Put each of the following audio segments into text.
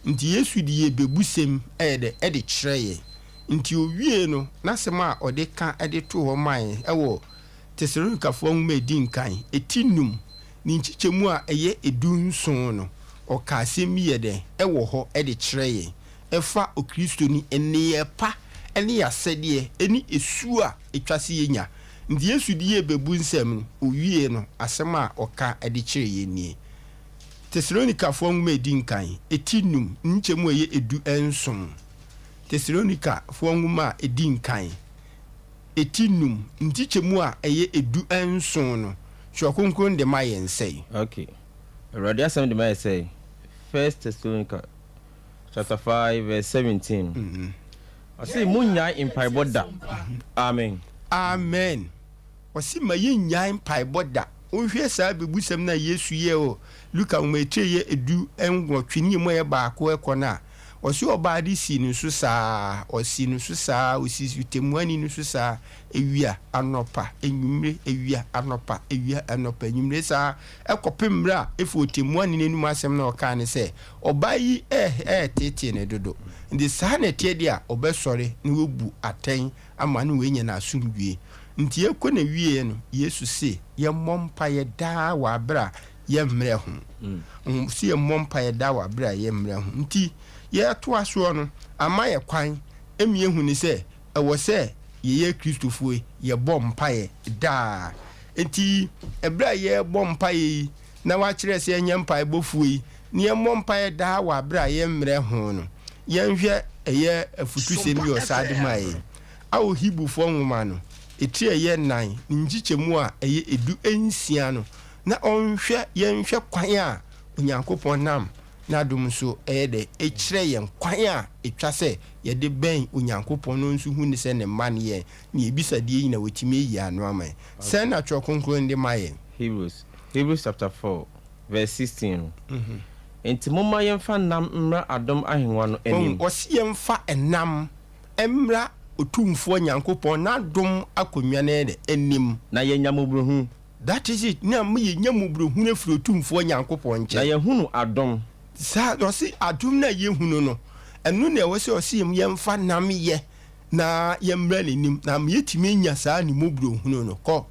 nti Yesu di ye bebusem de kyereye nti owie no nasema ode ka de to ho man ewo Tesalonikafo nwoma edin kan etinum ni nchichemu a eye edunson no oka asem ye de ewo ho de kyereye efa okristo ni ene pa ene yasede eni esu a etwase yenya nti Yesu di ye bebu nsem owie no asem a oka de kyereye ni Tesalonikafo nwoma edin kan etinum nchemu eye edu enson Tesalonikafo nwoma edin kan etinum ntichemu a eye edu enson no shokonkron de mayen say. Okay. Already asem de mayen say. 1 Thessalonica chapter 5 verse 17. I say munya in paiboda. Amen. Amen. Wasi maye nya in paiboda. Ohwe sa bebusem na Yesu ye o. Luka umeche ye edu enwo twini mo ye baako ekona. Osi obadi si nusu saa osi nusu saa osi utemuani nusu saa ewia anopa enwumre ewia anopa ewia anopa enwumre saa ekopemra efu utemuani nenu masem na oka ne se obayi tete ne dodo ndi saa na tie dia obesore ne wobu aten ama ne wenye na asumdue nti ekọ na wie no Yesu se ye mompa ye daa wa abra ye mre ho si ye mompa ye daa wa abra ye mre ho nti ye to aso no ama ye kwan emie hu ni se ewo se ye Kristofo ye bom paye da enti ebra ye bom paye na wa kire se enya mpaye bofuyi ni ye mom paye da wa bra ye mre ho no ye nhwe eye afutu se mi osade mai awo hibufo nwoma no etie ye nan njichemu a eye edu ensia no na onhwe ye nhwe kwan a onyankopon nam na dum so de ekire yen kwan a etwase ye de ben onyankopon no nso hu ni se ne man ye na ebisadie yi na wotime yi anu aman se na twokonkron ndi maye Hebrews chapter 4 verse 16 enti momma yemfa nam mra adom ahenwa no enim osi yemfa enam emra otumfo nyankopon na dom akonwa na de enim na yenyamobrohu. That is it. Na me yenyamobrohu na firi otumfo nyankopon nche na yehunu adom sa osi adum na yehunu no enu na ewo se osi yemfa nam ye na yemra nenim na me yetimi nya saa ni mobrohu no ko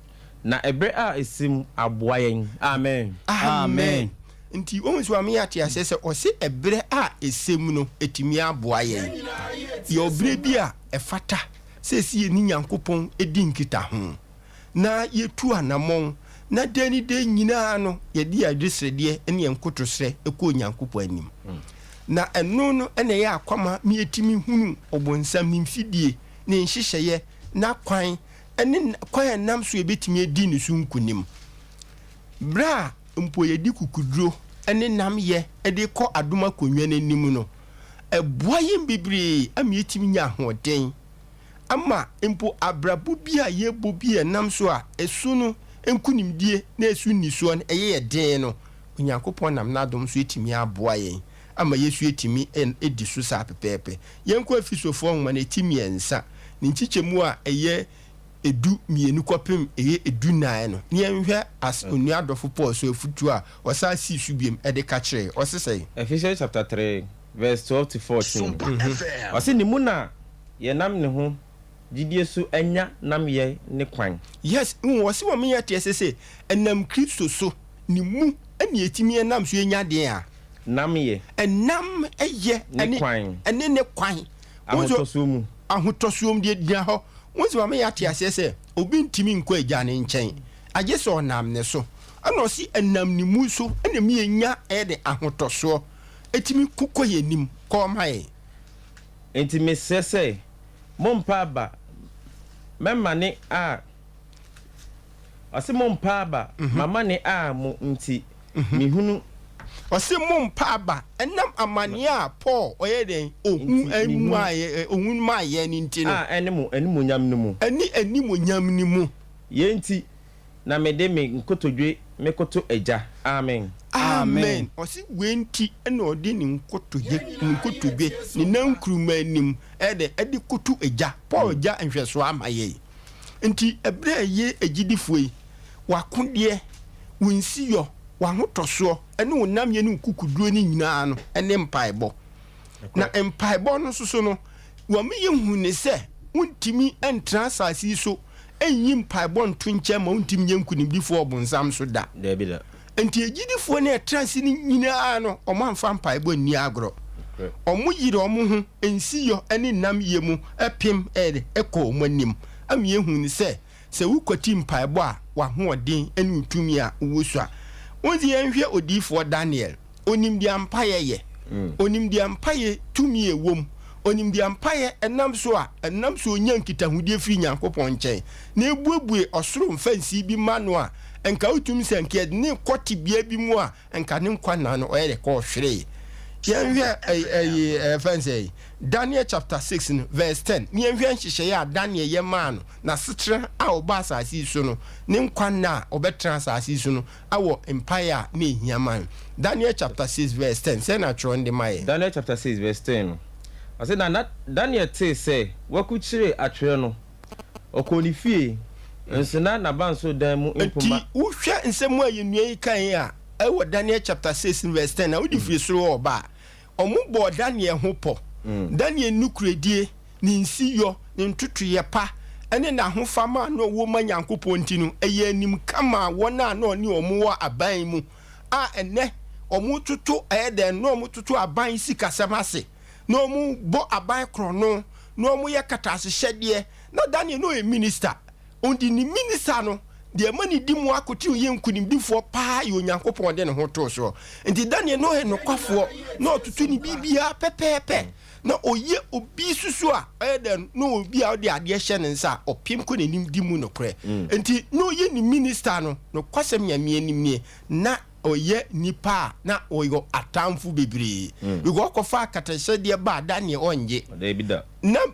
na ebre a esim aboayen. Amen. Amen. Nti onso am ya tia se osi ebre a esem no etimi aboayen ye obre bi a efata se si ni nyankopon edi nkita ho na yetu anamon na dani de nyina no ye di adresede ene enkotosre eko nyankopon anim na eno no ene ya akwama me etimi hunu obonsam ni mfidie ne nhyehyeye na kwan ene kwan nam so ebetimi edi ne sunkunim bra mpo ye di kukudro ene nam ye ede kọ adoma konwa nanim no eboayem bibiri am yetimi nya hoden ama mpo abrabu bia ye bobi enam so a esu no enkunimdie na esu niso no eye den no onyankopon nam na dom so etimi aboa yen ama Yesu etimi edi so sa pepepe yenko afisofo nwoma na etimi ensa ni nchichemu a eye edu mienu kopem eye edu nan no ne enhwe as onu adofo Paul so afutu a osa si subiem ede ka kire osesey Ephesians chapter 3 verse 12 to 14 ose ni mu na ye nam ne ho gidie so anya nam ye ne kwan. Yes, wose wo me yate sese enam Kristo so ni mu ene etimi enam so enya de a nam ye enam eye ne kwan ene ne kwan ahotosuom de dia ho wose wo me yate sese obi ntimi nko agya ne nkyɛn agye so nam ne so ana si enam ni mu so ene me enya de ahotoso etimi kukoye nim ko mai enti me sese mompa aba mema ne a ose mompa aba mama ne a mo nti mihunu ose mompa aba enam amane a Paul oyeden ohun enmuaye ohun maye ni nti no enimu nyam ni mu enimu nyam ni mu ye nti na mede me nkotodwe me koto eja. Amen. Amen. Osi gwenti ena odi ni nkotodwe ni nankruma anim ede koto eja Paul ja nhweso amaye nti ebre ye egidifuyi wakode wonsiyo wahotoso ene wonam ye ne kukuduro ni nyina no ene mpaebo na mpaebɔ no so no wa me yehu ne sɛ untimi entra asase so enyi mpaebɔ nto nkyɛn ma untimi yenkunimdifo obonsam so da enti egidifo ne trans ni nyinaa no ɔmo amfa mpaebɔ ni agro ɔmo yire ɔmo ho ensiyo ene nam yemu epim ekɔ ɔmo anim am yehu ne sɛ wukɔti mpaebɔ a wa hoɔden ene utumi a wosu a onzi enhwɛ odifo Daniel onim dia mpaye ye onim dia mpaye tumi ewom onim dia mpaye enam so onya nkitahudie firi Nyankopɔn nkyɛn na ebuebue ɔsoro mfansi bi ma no a enka utum sɛ nke ne kɔte bia bi mu a enka ne nkwa na no ɔyɛ kɔ hwere yɛnhwɛ fancy Daniel chapter 6 verse 10 ne yɛnhwɛ nhyehyɛ a Daniel yɛ maa no na setra a ɔba asase so no ne nkwa na ɔbɛtra asase so no awɔ empire a ne ehia man Daniel chapter 6 verse 10 sɛ na twɛ ndi mae Daniel chapter 6 verse 10 ase na Daniel te sɛ wakukyire atwere no ɔkɔni fie nsena na banso dan mu mpoma nti wohwɛ nsɛm a yɛnua yi kan a ɛwɔ Daniel chapter 6 verse 10 na wodi fie soro ɔba ɔmo bɔ Daniel ho pɔ Daniel nukuredie ne nsiyo ne ntutuye pa ene na hofama no wo ma Nyankopɔn nti no ɛyɛ anim kama wona na oni ɔmo wɔ aban mu a ene ɔmo tutu ɛyɛ no ɔmo tutu aban sikasɛm ase na ɔmo bɔ aban krono na ɔmo yɛ katasehyedeɛ na Daniel no yɛ minister ondi ni minister no de mani di mu akoti yɛ nkunimdifo pa yɛ Onyankopɔn de ne ho to so nti Daniel no yɛ nokwafoɔ na ɔtutu ni bibia pɛpɛɛpɛ na oye obi susu a ɛyɛ no obi a ɔde adeɛ hyɛ ne nsa ɔpem kɔ n'anim di mu nokorɛ nti no oye ni minister no kwasɛm nyame anim na oye nipa na oyo atamfu bebree bigo kɔfa akatasɛdeɛ ba Daniel onye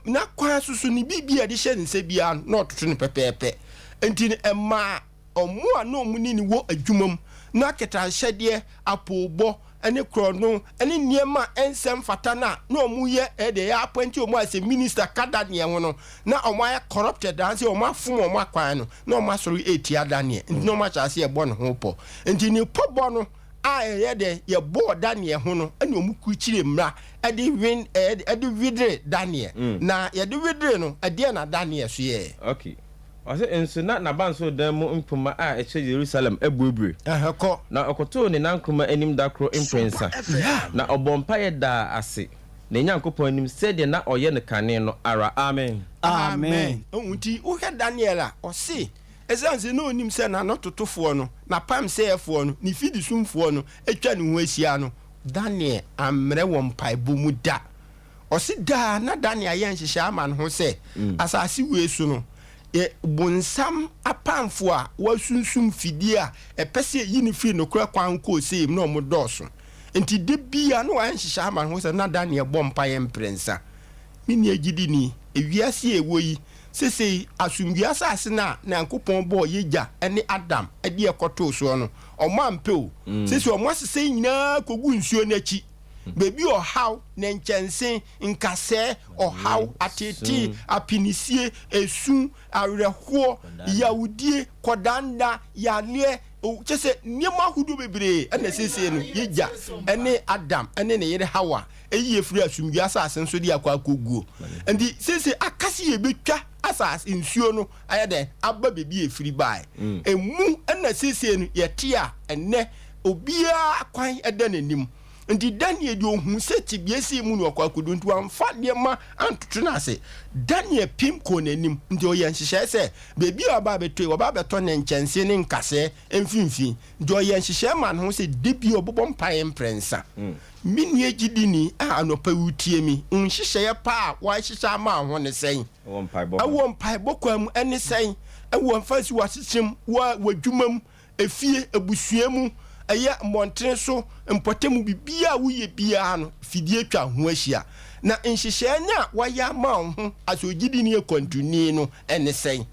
na kwa susu ni bibia de hyɛ ne nsa bia na ɔtoto ne pɛpɛɛpɛ nti ɛma ɔmo a no mu ni wo adwumam na akatasɛdeɛ apobɔ ene krono ene niema ensem fatana no omu ye de ya appoint omu as a minister kada ne ho no na omu ya corrupted and say omu afum omu akwan no na omu asoro etia Daniel no ma cha se e bo ne ho po enti ni pobo no a ye de ye bo Daniel ho no ene omu ku chire mra e de win e de widre Daniel na ye de widre no e de na Daniel so ye okay ɔsɛ nsona na banso dan mu mpoma a ɛkyɛ Jerusalem ebuebue kɔ na ɔkoto ne nankoma anim dakro imprensa na ɔbɔmpa yɛ da ase na Nyankopɔn anim sɛdeɛ na ɔyɛ ne kane no ara amen nti wohwɛ Daniel a ɔse ɛsɛnse na onim sɛ na nototofo no na pam sɛyɛfo no ne fidi sumfo no atwa ne ho ahyia no Daniel amrɛ wɔ mpaebɔ mu da ɔse da na Daniel yɛ nhyehyɛ ama ne ho sɛ asase wei so no bonsam apamfo a wasunsum fidie a epese yi ne firi no kura kwan ko sei na omo dɔso enti de bia no an hyehyɛ ama ho sɛ na Daniel bɔ mpa yɛ mprensa mini agidi ni ewiase ewo yi sesei asumdua asase na Nyankopɔn bɔ yegya ene Adam de ekoto so no omo ampe o sesei omo asese nyina kogu nsuo n'achi bebi ɔhaw na nkyɛnse nkasɛ ɔhaw atete apinisie esu awerɛhoɔ yawudie kɔdanda yaleɛ kyese niema hudu bebree ɛna sese no yegya ɛne Adam ɛne ne yere Hawa eyi efiri asumdua asase nso de akɔ akoguo ndi sese akase ye betwa asase nsuo no ayɛ aba bebi efiri bae emu ɛna sese no yɛte a ɛnɛ obia kwan ɛda n'anim nti Daniel di ohun se tibiesi mu no akwakodo nti amfa de ma antoto na ase Daniel pim ko nanim nti o yenhyehyɛ se bebi aba betoi oba beto ne nkyɛnse ne nkase emfimfin nti o yenhyehyɛ ma no se debi obobɔ mpae mprensa mini egidi ni a anopa wutie mi nhyehyɛ pa a wa hyehyɛ ma ho ne sɛn awɔ mpae bokwam ene sɛn awɔ mfasi wasekyem wa wadwumam efie ebusuamu ɛyɛ mmɔnten so mpɔtemu bibia woyɛ bia no fidie twa ho ahyia na nhyehyɛ na wayɛ ma ho asogidi ne kontuni no ɛne sɛn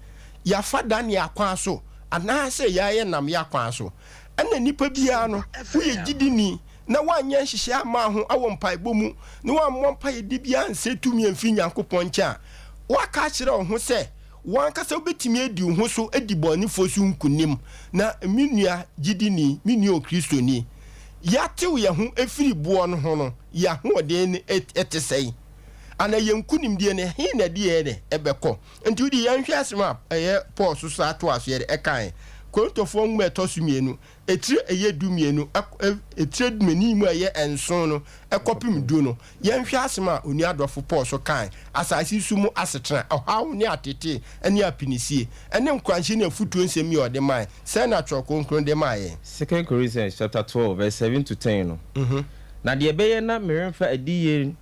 yafa Daniel akwan so anaasɛ yɛayɛ nam yɛ akwan so ɛna nipa bia no woyɛ gidini na wanyɛ nhyehyɛ ma ho awɔ mpaebɔ mu na wammɔ mpae di bia nsɛ tumi amfi Nyankopɔn nkyɛn waka kyerɛ ho sɛ wan kasa obetimi edi ho so edi boni fosu nkunim na minua gidini minua kristoni yɛatew yɛ ho efiri boɔ no ho no yɛ ahoɔden ɛte sɛn ana yɛn kunimdie ne he na die ne ɛbɛkɔ nti wodi yɛn hwɛ asɛm a ɛyɛ Paul so so ato aso yɛ ɛkan Korintofoɔ nwoma ɛtɔ so mmienu etire ɛyɛ du mmienu etire dumani mu ɛyɛ enson no ɛkɔpem du no yɛn hwɛ asɛm a oni adɔfo Paul so kan asase su mu asetena ɔhaw ne atete ɛne apinisie ɛne nkwanhye na afutuo nsɛm yɛ ɔde man sɛ na twɔ konkron de man yɛ 2 Corinthians chapter 12 verse 7 to 10 no na deɛ bɛyɛ na meremfa adiye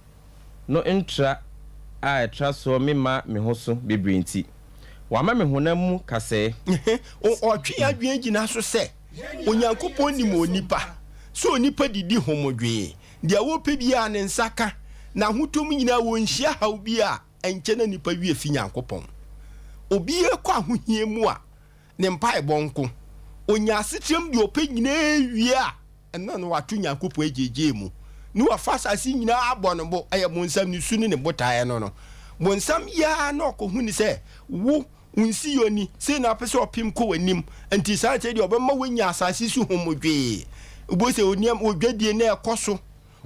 no ntra a ɛtra so mema me ho so bebre nti wama me honam mu kasɛ ɔtwe adwen gyina so sɛ onyankopɔn nim onipa so onipa didi homodwe deɛ wɔpɛ bia ne nsaka na hotom nyina wɔnhyia haw bi a ɛnkyɛ na nipa wie fi nyankopɔn obi kɔ ahohia mu a ne mpae bɔnko onya asetrem deɛ ɔpɛ nyina wie a ɛna no wato nyankopɔn agyegye mu ni wafa asase nyina abɔ no bo ɛyɛ bonsam ne su ne botaeɛ no bonsam ya na ɔkɔhu ni sɛ wo unsi yoni se na pese opim ko wanim anti saa te de obema wanya asase su homodwe ubo se oniam odwadie na ekoso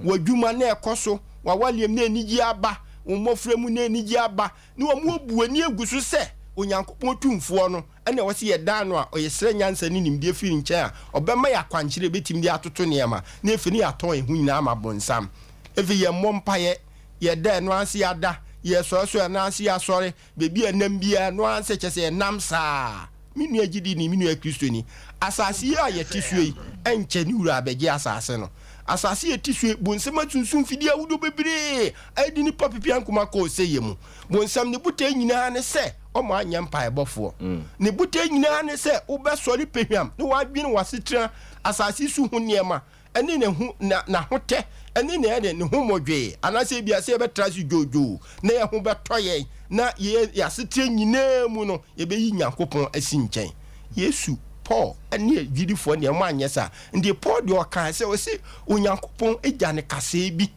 wadwuma na ekoso wawaliem na anigi aba umofremu na anigi aba ni wo mu obu ani eguso se onyankopon tumfo no ene wo se ye dan no a oyesre nyansa ni nimde firi nche a obema ya kwankyere betim de atoto niema na efini aton ehu nyina ama bonsam efi ye mompaye ye dan no anse ada yes so na asi asore bebi enam bia no anse chese enam saa minu agidi ni minu akristo ni asase a yetisue enche ni wura abege asase no asase yetisue bonsam atunsun fidi awudo bebre adi ni papipian kuma ko seyemu bonsam ne buta nyina ne se o ma anya mpa ebofo ne buta nyina ne se wo be sori pehwam ne wa dwene wasetra asase su ho niema ene ne hu na hote ene ne ene ne homodwe anase bia se be trasi jojo na ye ho betoye na ye yasetre nyina mu no ye be yi nyankopon asi nkyɛn Yesu Paul ene gidifo ne mo anyesa ndi Paul de okan se o se onyankopon egya ne kase bi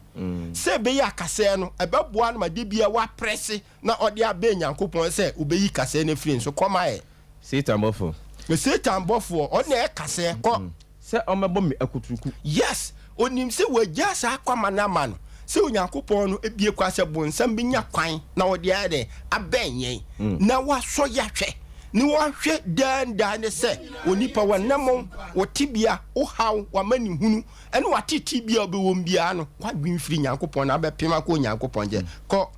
se be ya kase no ebeboa na de bia wa presse na ode abe nyankopon se obeyi kase ne firi so komae Satan bofo o na e kase ko se omebo me akuturuku yes onim se wagya sa kwama na ma no se onyankopon no ebie kwa se bonsam bi nya kwan na ode ade abenyen na waso ya hwe ni wahwe dan ne se onipa wanam wotibia wo haw wamani hunu ene watetibia obewom bia no wadwin firi nyankopon na abepema ko nyankopon je ko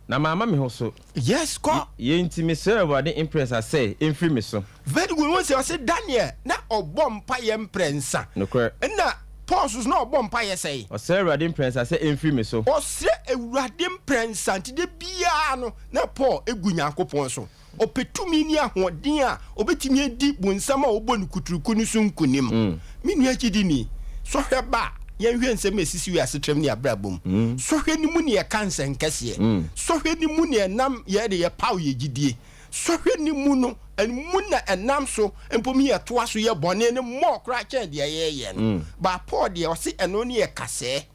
na mama me ho so yes ko ye ntimi se wade impress say emfiri me so very good one say Daniel na obompa ye mprensa no kre na Paulus na obompa ye say o se wade impress say emfiri me so o se ewurade mprensa ntide bia no na Paul egu nyankopon so opetumi ni ahoden a obetimi edi bonsam a obonu kuturuku ni sunkunim minu akidi ni so hweba yenhwe nsem esisi wi asetrem ni abrabom so hwe ni mu ne ye kansa nkese so hwe ni mu ne nam ye de ye paw ye gidie so hwe ni mu no mu na enam so empomi ye toa so ye bone ne mo kra chen de ye ba Paul de o se eno ne ye kase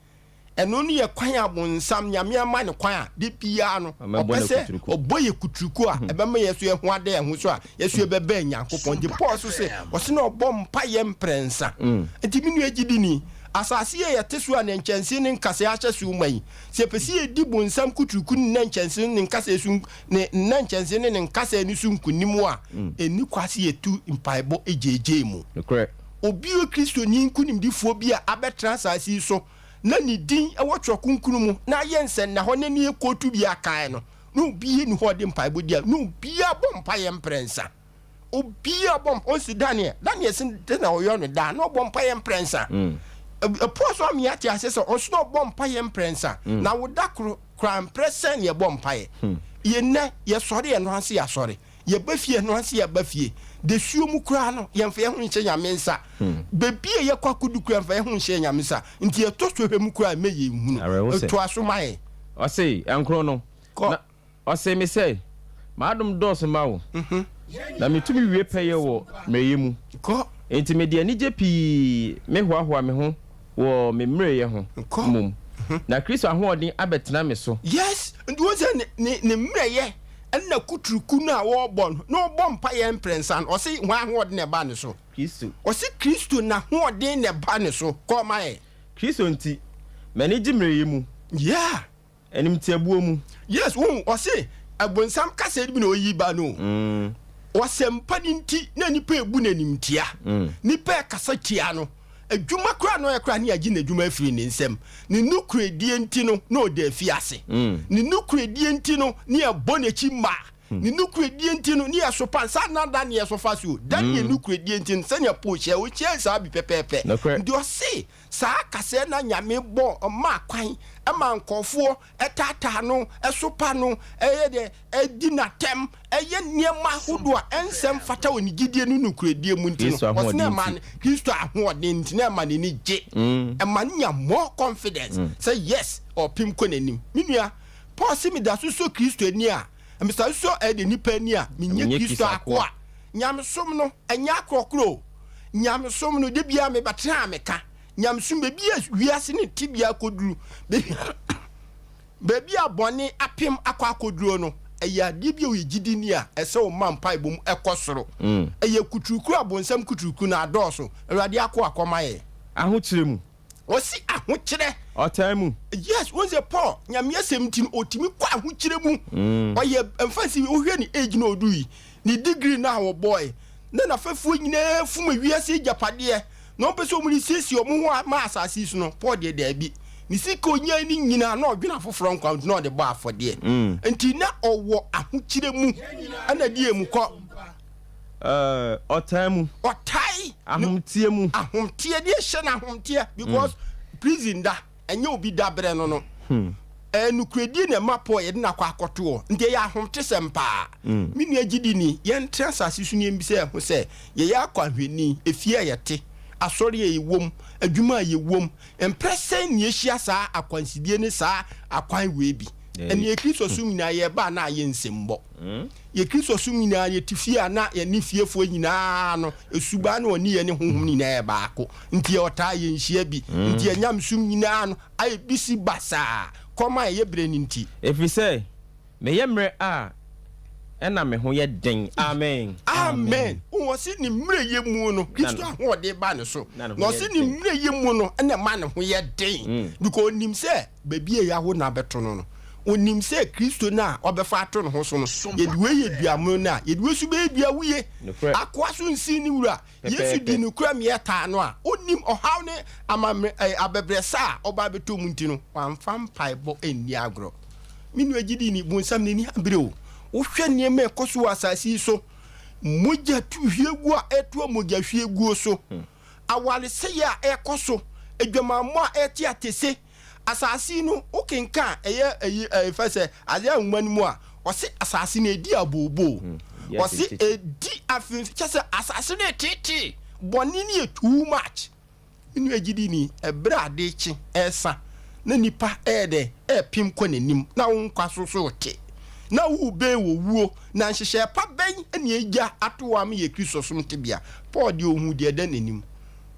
eno ne ye kwan abonsam nyame ama ne kwan a de bia no opese oboye kuturuku a ebema yeso ye ho ade ho so a yeso ebeba nyankopon de Paul so se o se na obom pa ye mprensa enti minu agidi ni asase ye tesu a nenchense ne nkase ache su man se pesi ye di bonsam kuturuku ne nenchense ne nkase su ne nenchense ne nkase ni su nkunimu a eni kwase ye tu mpaibo ejeje mu obi o Kristo ni nkunimdifo bi a abetra asase so na ni din e wotwo kunkunu mu na yensen na ho ne ne kotu bi akan no bi ni ho de mpaibo dia no bi abompa ye mprensa obi abom onsi Daniel sin de na oyo no da no bompa ye mprensa Apostle Amiati asese osno bompa ye mprensa na woda kra mprensa ne bompa ye ye ne ye sori ye no anse ya sori ye bafie no anse ya bafie de suo mu kra no ye mfa ye ho nche nyamensa bebie ye kwakudu kra mfa ye ho nche nyamensa nti ye to so hwe mu kra me ye hunu to asomae o sei ankro no na o sei me sei maadum dos mawo na metumi wie peye wo meye mu ko enti media ni je pi me hoahoa me ho wo me mreye ho mum na Kristo ahoɔden abetena me so yes and wo se ne mreye na kuturuku na wo bɔ no bo mpa ye mprensan o se ho ahoɔden e ba ne so Kristo. Ɔsi Kristo na hoɔden na ba ne so. Kɔma ɛ. Kristo nti. Mani jimre mu. Yeah. Enim tiabuo mu. Yes, ɔsi abonsam kasa bi na oyi ba no. Ɔsɛmpa ni nti na nipa ebu na nim tia. Nipa kasa tia no. Adwuma kura no yakura ne agi na adwuma afiri ne nsam. Ne nukuredie nti no na ɔda afi ase. Ne nukuredie nti no ne ɛbɔ n'akyi ma. Ni nukuredie nti no ne ɛsopa sa na da ne ɛsofa so. Da ne nukuredie nti no sɛ ne po hye o hye sa bi pepepe. Ndi ɔse sa kasa na nyame bɔ ma kwan ɛma nkɔfoɔ ɛtata no ɛsopa no ɛyɛ de ɛdi na tem ɛyɛ niema hodo a ɛnsɛm fata wɔ ne gidie no nukuredie mu nti no ɔse na man Kristo ahoɔden nti na ma ne ni gye ɛma nya more confidence say yes ɔpem kɔ n'anim minua Paul se mi da so Kristo ni a Mr. So de nipa ni a menye Kristo akoa nyamesom no enya akrokro nyamesom no de bia me batra meka nyamesom be bia wiase ne tibia koduru be bia bone apem akwa koduru no eya de bia oyigidi ni a ese o mampa ibom ekosoro eya kuturuku abonsam kuturuku na adoso awade akoa komaye ahokyeremu osi ahokyere otaimu yes once Paul nyame 17 otimi kwa ahokyere mu oye emfasi ohwe ni age na odui ni degree na wo boy na fafuo nyina fuma wiase japade na opese omuni sesi omo ho ma asasi so no Paul de bi ni sika onya ni nyina na odwena foforo nkwa na ode ba afode enti na owo ahokyere mu ana die mu ko otaimu otai ahomtie mu ahomtie de hye na ahomtie because prison da enye obi da bre no nukredi na mapo ye de na kwa akoto nde ya ahomte sempa minu agidi ni ye ntra asase su ni mbise ho se ye ya akwahweni efie yete asori ye wom adwuma ye wom empresen ni ehia saa akwansidie ni saa akwan webi eni Kristo su nyina ye ba na ye nsembo ye Kristo su nyina ye tifia na ye ni fiefo nyina no esuba na oni ye ne honhom ni na ye ba ko nti ye ota ye nhia bi nti anyam su nyina no aye bisi basa koma ye bre ni nti efi say me ye mre a ena me ho ye den amen amen wo si ni mre ye mu no Kristo ahode ba ne so no si ni mre ye mu no ena ma ne ho ye den because onim say baby ya ho na beto no onim se Kristo na obefa ato no ho so no yediwe yeduamu na yediwe su be edua wuye akwa so nsi ni wura Yesu di no kura mieta no a onim ohaw ne amamre abebresa oba beto mu nti no wamfam paibo eni agro minu agidi ni bonsam ni abre o wo hwe niema ekoso asasi so moja tu hwiegu a eto moja hwiegu so awale se ya ekoso edwamammo a eti atese asasi no okenka eye fese aze anwan mu a ose asasi na edi abobo ose edi afin chese asasi na titi boni ni too much inu agidi ni ebra ade chi esa na nipa ede epim ko nanim na wonkwa so te na wo be wo wuo na nhyehyɛ pa ben ene eja atowa me ye Kristo som tebia Paul de ohu de da nanim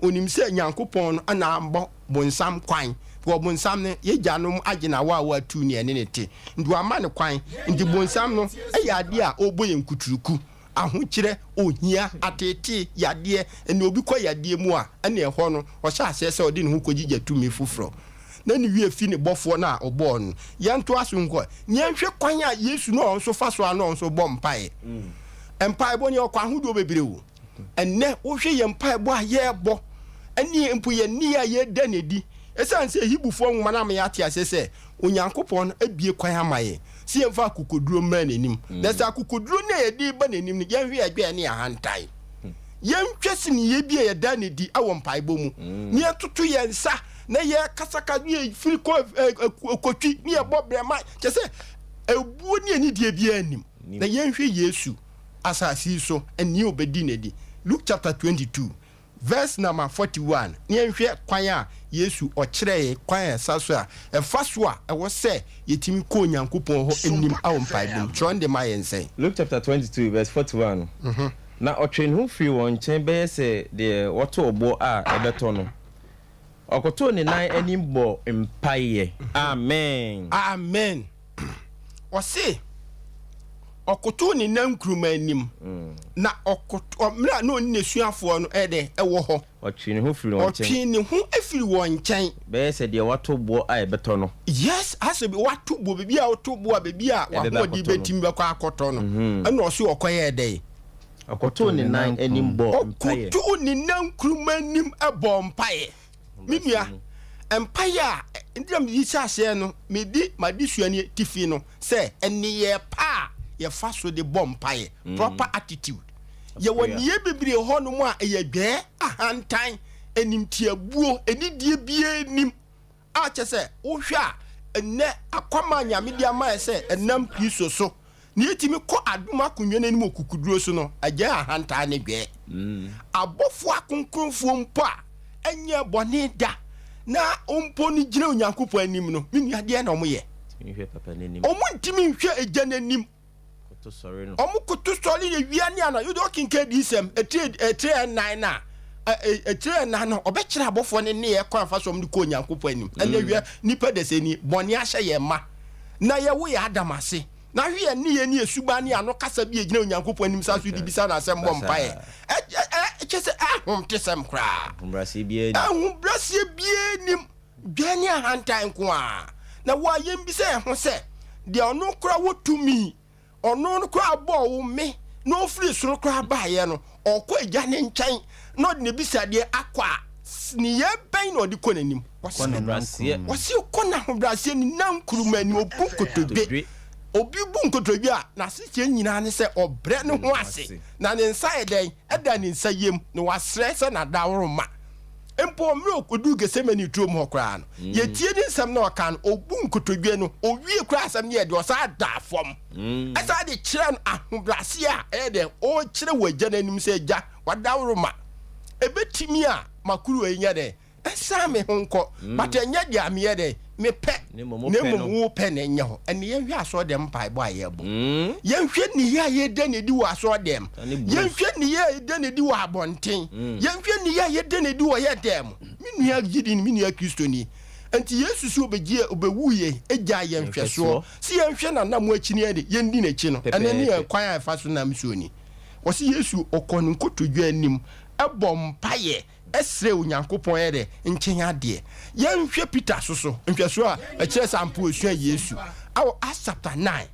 onim sɛ Nyankopɔn no ana ambɔ bonsam kwan wo bonsam ne ye janom agina wa tu ne ene ne te ndu ama ne kwan ndi bonsam no ɛyɛ ade a oboye nkuturuku ahokyere ohia atete yade ene obi kɔ yade mu a ene ɛhɔ no ɔhyɛ asɛ sɛ ɔde ne ho kɔgigya tumi foforo na ne wie fi ne bɔfo na ɔbɔ no yɛnto aso nkɔ nyɛnhwɛ kwan a Yesu no ɔnso fa so ana ɔnso bɔ mpae empae bɔ ne ɔkwa ahodo bebre wo enne wo hwɛ yɛ mpae bɔ a yɛ bɔ ani mpo yɛ ni a yɛ da ne di esan sɛ hibufo nwoma na me ate ase sɛ Onyankopɔn abie kwan amaye si yɛmfa kokoduro ma n'anim na sɛ kokoduro na yɛde ba n'anim ne yɛnhwɛ adwa ne ahantan yɛntwɛ si ne yɛ bie yɛ da ne di awɔ mpae bɔ mu ne yɛtoto yɛ nsa na ye kasaka ni firi kotwi ni e bobrema che se ebuo ni ani die bia anim na yenhwe Yesu asasi so ani obedi nedi Luke chapter 22 verse number 41 ni yenhwe kwan a Yesu okire kwan asaso a efaso a ewo se yetimi ko Nyankopon ho anim awompaibum tronde mayensen Luke chapter 22 verse 41 na otwen ho firi won chen be se de woto obo a ebeto no okoto ni nan animbo mpaye amen amen o se okoto ni nankruma anim na okoto mra no ni nesuafo no ede ewo ho otwi ne ho firi won nkyɛn otwi ne ho afiri won nkyɛn be se de wato bo a ebeto no yes asebi wato bo bebi a wato bo a bebi a wa di betim be kwa akoto no ɛna ɔso ɔkɔyɛ dɛ okoto ni nan anim bo mpaye okoto ni nankruma anim ɛbɔ mpaye minua empire ndram yi chase no medi madisuani tifi no say eniye pa ye fa so de bompaye proper attitude ye woniye bibire ho no mu a ye dwe ahantan enimtiabuo enidie bie nim a chese wo hwa enne akwama nyame dia ma se enam kristo so ni etimi ko aduma kunwe nanim okukuduro so no agya ahantan ne dwe abofo akonkonfo mpo a enye bone da na ompo ni gire onyankopɔ anim no menua de na omoye nhwe papa nanim omontimi nhwe egya nanim koto sɔre no omokoto sɔre ye wiane ana you do kinka di sem etre nine na etre na no obekira abofo ne ne ye kwa fa so omde ko onyankopɔ anim ene wie nipa de seni bɔne ahye ye ma na ye wo ya adamase na hwe ne ye ne esuba ne ano kasa bi egina onyankopɔ anim sa so di bisa na asem bɔ mpae chese ahom tesem kra mbrase bie nim dwane ahantan ko a na wa yem bi se ho se de ono kra wotumi ono no kra bɔ wo me no free soro kra baaye no ɔkɔ egya ne nkyɛn no de ne bisa de akwa ni ye bɛn no de kɔ nanim wasi kɔ na ho brase ni nan kuruma ni obu kotodwe obi bu nkotodwe a na se nyina ne se obre ne ho ase na ne nsa eden eda ne nsa yem ne wasrɛ se na daworoma empo mre okodu gesemani tuom ho kra no ye tie ni nsɛm na ɔka no obu nkotodwe no owie kra asɛm ne ye de ɔsa da fam asa de kyerɛ no ahobrase a ede o kyerɛ wagya nanim se gya wadaworoma ebetimi a makuru enya de esa me honko but enya de ame de me pe ne mo pe na enya ho ene ye hwe aso dem pai bo ayebo ye hwe ni ya ye de ne di wo aso dem ye hwe ni ya ye de ne di wo abonten ye hwe ni ya ye de ne di wo ye dem minua gidi ni minua kristoni enti yesu so obegie obewuye egya ye hwe so si ye hwe na nam akini ade ye ndi na chi no ene ne ye kwan afa so nam so ni wo si yesu okonu nkotodwa anim ebo mpaye esre onyankopon ere nkyenya de yenhwe Peter so nhweso a ekire sampo osua yesu awo Acts chapter 9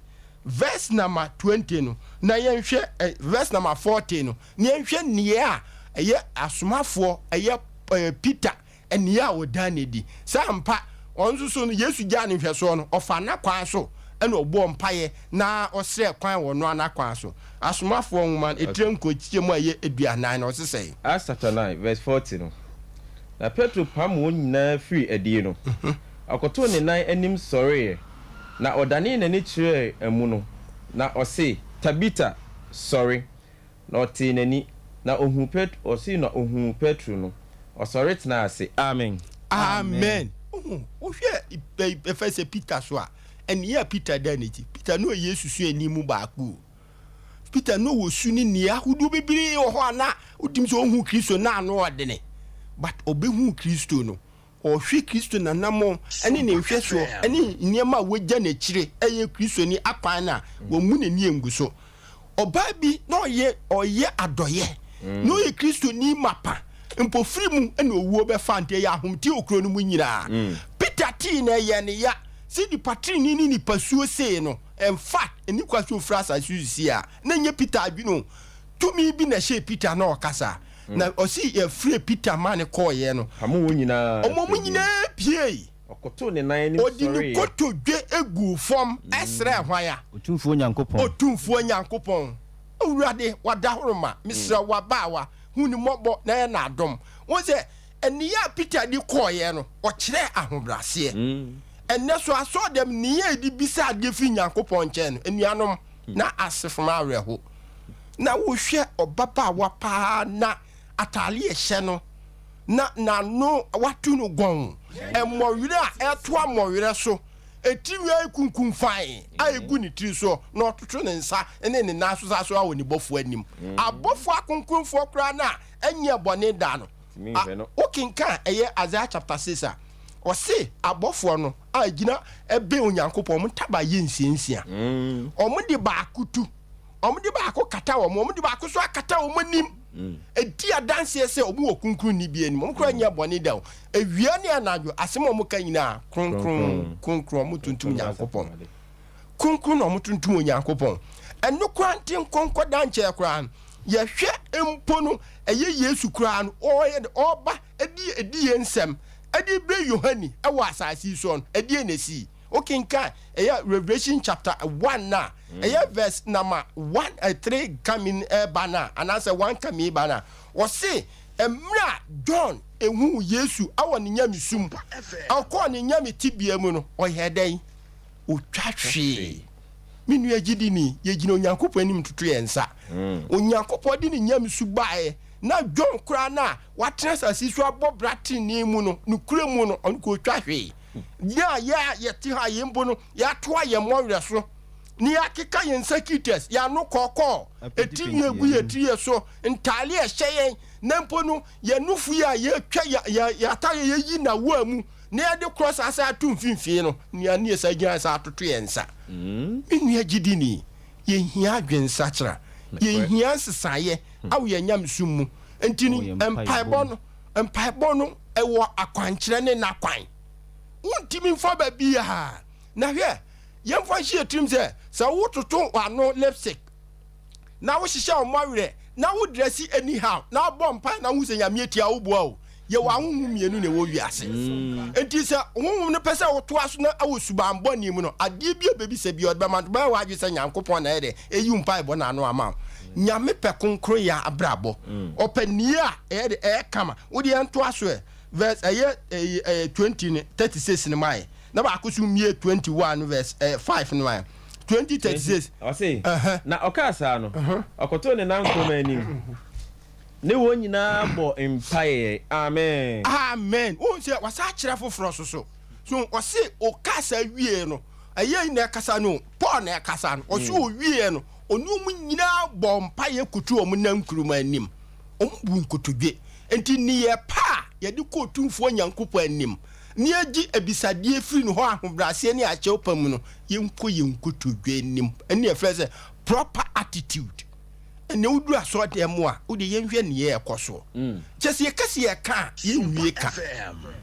verse number 20 no na yenhwe verse number 40 no na yenhwe nie a eye asomafo eye Peter enie a odanedi sampa onso so no yesu gya ne nhweso no ofa na kwan so ena obo mpaye na osre kwan wo no anakwan so asomafo nwuman etirem ko chiche mu aye eduanan na osesey Acts chapter 9 verse 40 no na Petro pam won nyina free adie no akoto ne nan anim sɔre na ɔdane n'ani kyerɛ amu no na ɔse Tabita sɔre na ɔte n'ani na ohun Petro ɔse na ohun Petro no ɔsɔre tena ase amen ohwe efese Peter so a enia Peter daniti Peter no yesu su animu baako Peter no wo su ni nia hudu bibiri wo ho ana udim so ohun Kristo na ano odene but obehu Kristo no ohwe Kristo na namo ene ne hwe so ene niema wogya na kire eye Kristo ni akwan na wo mu ne ni enguso oba bi na oye adoye no ye Kristo ni mapa mpo firi mu ene owuo be fante ya ahomti okro no mu nyina Peter ti na ye ne ya si di patri ni pasuo sei no in fact eni kwaso frasa susi a na nye Peter adwino tumi bi na she Peter na okasa na osi ye free Peter man call ye no amu nyina omo nyina pie okoto ne nan ni sorry odini koto dwe egu fom esre hwan otumfuo nyankopon owurade wadahoroma misra wabawa huni mobo na na adom won se eniya Peter di call ye no o kire ahobrase enne so aso dem niye di bisa de fi nyankopon nchen enuanom na asefoma areho na wo hwe obaba wapa na atale ehye no na no watu no gon emowire a eto amowire so etiwi ikunkun fan ayegu ni tiri so na ototo ne nsa ene ne naso saso awoni bofo anim abofo akunkunfo kra na enye bone da no okinka eye Isaiah chapter 6 a ose abofo no agina ebe onyankopon mo taba ye nsiensia omo de ba akutu omudi ba ko kata wo omudi ba ko so akata wo manim edi adanse ese omu okunkun ni bi anim omkura nya boni da ewia ne anadwo asem omuka nyina kronkron omu tuntum Nyankopɔn kronkron omu tuntum Nyankopɔn eno kwanti nkonko danche kra ye hwe empo no eye Yesu kra no oba edi ensem edi bre Yohani ewo asasi so edi enesi okinka eya Revelation chapter 1 na eya verse number 1-3 coming bana and answer 1 coming bana o say emra John ehu Yesu awo ne nyamisum akọ ne nyamtibia mu no o hedan o twahwe minu agidi ni yegina Onyankopɔn anim tutu yensa Onyankopɔn di ne nyamisu bae na John kura na watena sasi so abobrati ni mu no nukure mu no on ko twahwe ya ti ha yembo no ya toa ye monwe so ni akeka yen securities ya no kokọ eti egu yeti so ntale e hyeyen na mpo no ye nufu ya ye twa ya ta ye yi na wa mu na ye de cross asa atum finfin no ni ani esa gina asa atoto yensa inu agidi ni ye hia adwensa kira ye hia sesaye awo ye nyamsum mu entini empaibo no ewo akwankyere ne na kwan untimi mfa ba bia na hwe yemfa hie trim se wototo wano lipstick na wo hihye omawre na wo dress anyhow na bomb pan na wo se nyame etia wo boa o ye wa honhum mienu ne wo wiase enti se honhum ne pese wo to aso na awosuban boni mu no ade bia bebi se bia odba man ba wa adwe se Nyankopɔn na ede eyi mpa ebo na no ama nyame pe konkro ya abrabo opania ede kama wo de ento aso verse 20:36 ne mai na ba akosu mie 21 verse 5 ne mai 20:36 I say na okasa no okoto ne nan ko manim ne won nyina bo empire amen won se wasa kire foforo so o se okasa wie no aye na kasa no Paul na kasa no o se o wie no onu mu nyina bo empire kutu o mu nan kuruma anim o mu nkotodwe enti ni ye pa ye de ko tumfo Nyankopɔn anim ni agi ebisadie firi no ho ahobrase ne akyɛw pam no yenko yenkotodwe anim ene efrese proper attitude ene wudu aso de mo a wo de yenhwe ne ye ekoso kyese ye kase ye ka yenwie ka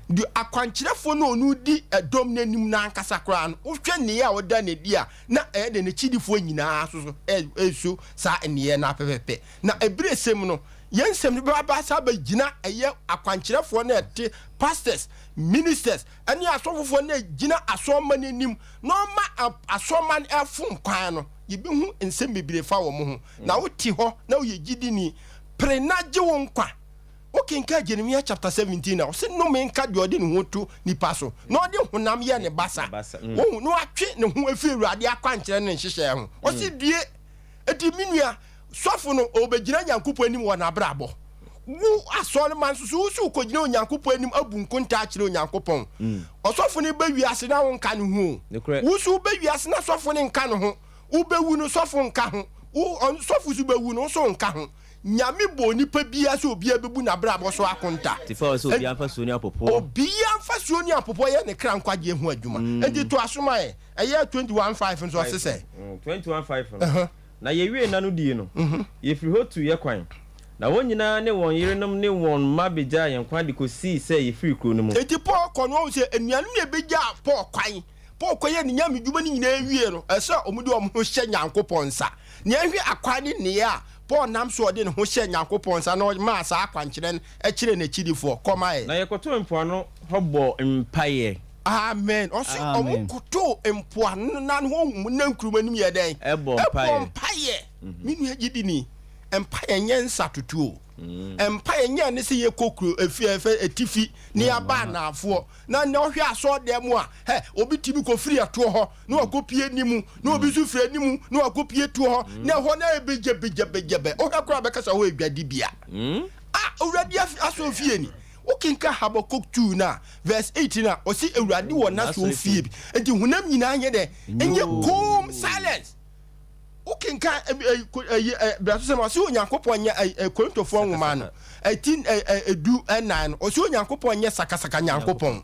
du akwankyerefo no onu di edom nanim na ankasa kra no wo hwe ne ye a woda ne dia na de ne chidifo nyinaa so eso sa ene ye na pepepe na ebresem no yensem ba sa ba gina eye akwankyerefo na ete pastors ministers ani asofofo na gina asoma nanim no ma asoma efum kwan no yibi hu ensem bebire fa wo mo ho na wo ti ho na wo yegidi ni prenaje wo nkwa okinka Jeremiah chapter 17 na se no me nka de ode ne ho to nipa so na ode honam ye ne basa wo no atwe ne ho afi Awurade akwankyere ne nhyehyɛ ho o se due edi minua sofo no obegina Nyankopɔn anim wɔ na brabo wu asɔre man so su kogina Onyankopɔn anim abu nkonta akyere Onyankopɔn osofo ne ba wiase na wo nka ne ho wu su ba wiase na sofo ne nka ne ho u be wu no sofo nka ho u sofo su be wu no so nka ho nyame bo nipa bia so obia bebu na brabo so akonta ti fa so obia mfa so ni apopo ye ne kra nkwaje ho adwuma enti to asoma ye 21:5 nso sese 21:5 na ye wie na no die no ye firi ho tu ye kwan na won nyina ne won yerenom ne won mabeja ye kwan de ko si se ye firi kro no mu enti Paul kono se enuanu ne beja Paul kwan Paul koye ne nyame dwuma ni nyina wie no ese omude om ho hye Nyankopɔn nsa ne ahwe akwade ne ya Paul nam so ode ne ho hye Nyankopɔn nsa na ma sa akwankyere e kire na chidifo komae na ye koto mpoano hobo mpaye amen osi omukoto empoano na ho na nkurumanim ye den ebo mpaye minu agidi ni empire nyensa tutuo empire nya ne se ye kokuro efi etifi ne aba na afo na ne ohwe aso dem a he obi timi ko firi ato ho na wakopie nimu na obi su firi nimu na wakopie to ho na ho na ebejebejebe o hwakora be kasa ho edwadi bia already aso fie ni ukinka Habakuk 2 na verse 18 na osi Awurade wo na so fie bi enti hunam nyina nye de enye calm silence ukinka braso se ma osi Onyankopɔn nye Korintofo nwoma no 18:9 osi Onyankopɔn nye sakasaka Nyankopɔn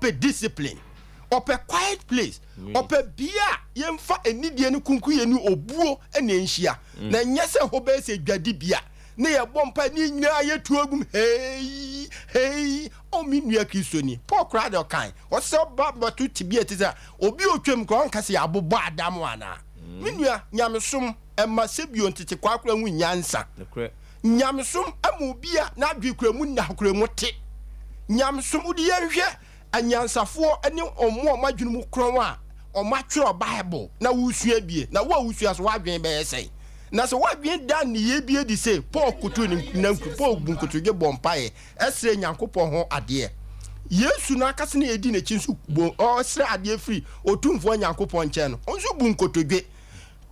pe discipline ope quiet place ope bia yemfa enidie ne kunku ye ni obuo ene nhia na nyese ho be se dwadi bia na ye bompa ni nyina ye tuagum hey o minua kristoni Paul crowd kan o se ba to tibia tiza obi otwem ko onka se abobo adam ana minua nyamesom emma sebio ntete kwakura hu nyansa nyamesom amu bia na adwekura mu na hakura mu te nyamesom udi ye hwe anyansafo ene omo madwunu mu kron a omatwero bible na wusua bie na wo wusua so wadwen be yesai na so wadwen dan ne ye bie di say Paul kutu ni na Paul bunkutu ge bompae esre nyankopon ho ade Yesu na akase na edi na chinsu bo o sre ade free otumfo nyankopon nche no onso bunkutu ge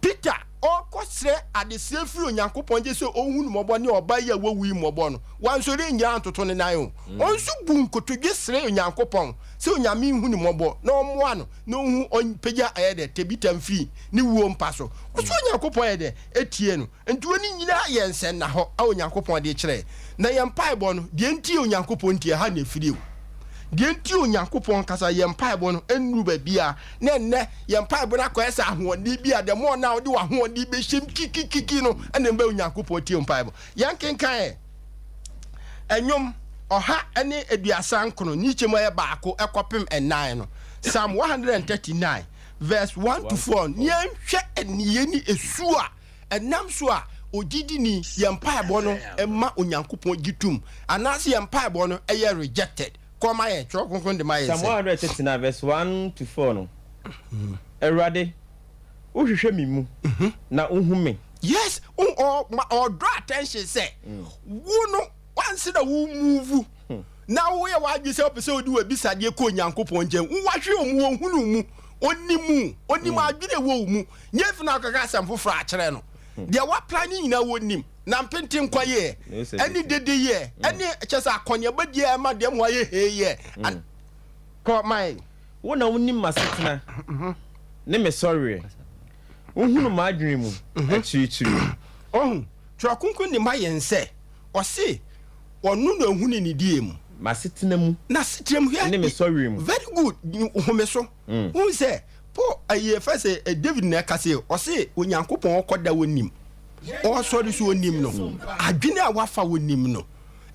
Peter okosre ade sre free onyankopon je so ohunu mobo ne oba ya wowi mobo no wanso re nya antoto ne nan o onso bunkutu ge sre onyankopon se onyame hunu mobo na omoa no na ohu onpegya ayede tebitam free ni wuo mpa so so onyankopon ayede etie no ntuo ni nyina yensen na ho a onyankopon de kire na yempaibo no de ntie onyankopon tie ha na free o de ntie onyankopon kasa yempaibo no enru ba bia na enne yempaibo na kwesa ahoɔden bia de mo na ode wa ahoɔden be hyem kikikiki no ene mba onyankopon tie mpaibo yankenkan enyom oha ene eduasa nkono ni chemo ye baako ekopem enan no Psalm 139 verse 1 to 4 nyenhwe eniye ni esu a enam so a ogidi ni yempaibo no emma onyankopon gitum anase yempaibo no eye rejected koma ye chokonkon de maye Psalm 139 verse 1 to 4 no Erade uhwehwe mimu na uhume yes or draw attention say wo no once na wo move na wo ye wa gbe se opese odi wa bisade ko nyankopon nje wo wahwe omu hunu mu onimu adwene wo mu nyefi na kaka asam foforo a kire no de wa planning nyina wo nim na mpenti nkwaye ani dede ye ani chesa akonya badie ma de mo ye heye ko mai wo na wonim masetena ne me sorry uhunu ma adwene mu achirichiri twakunkun ni mayense o se onu na hunu ni die mu masetena mu na setrem here ne me sorry mu very good homeso who say po aye first David na kase o se onyankopon okoda wonim o sorry so wonim no adwene a wafa wonim no